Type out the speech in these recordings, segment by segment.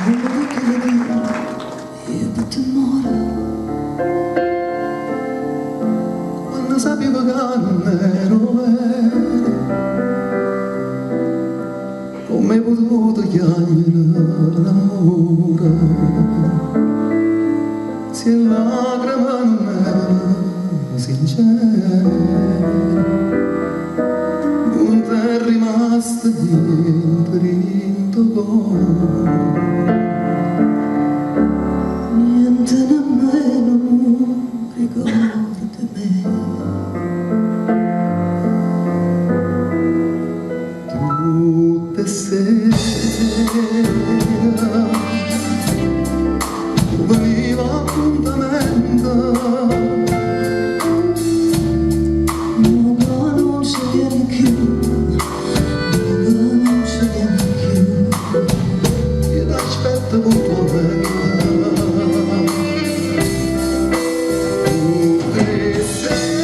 Volevo che le dire io per t'amore quando sapevo che non ero vero, come hai potuto chiamare l'amore se lacrime non erano sincere, non ti è rimasto niente in tuo cuore, niente nemmeno ricordi me. Tutte sere veniva appuntamento, ma non ci viene più, non ci viene più, io t'aspetto con tua vita. Tutte sere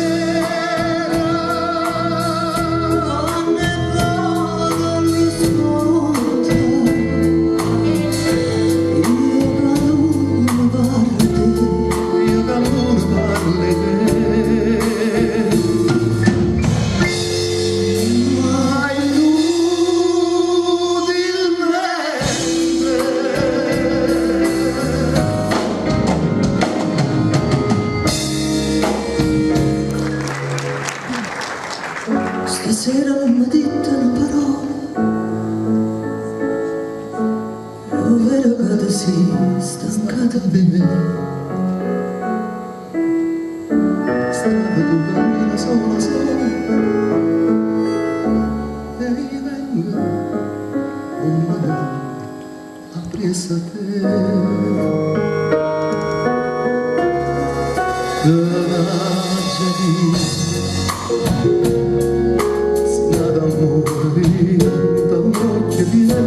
quando vado all'ascolto io che non parli te, ma inutilmente. Stasera non mi dite una parola, io vedo che tu sei stancata di me. Strada tu cammina sola sola e io vengo un mare appresso a te. Tragedi, sina d'amore, da un'occhio piena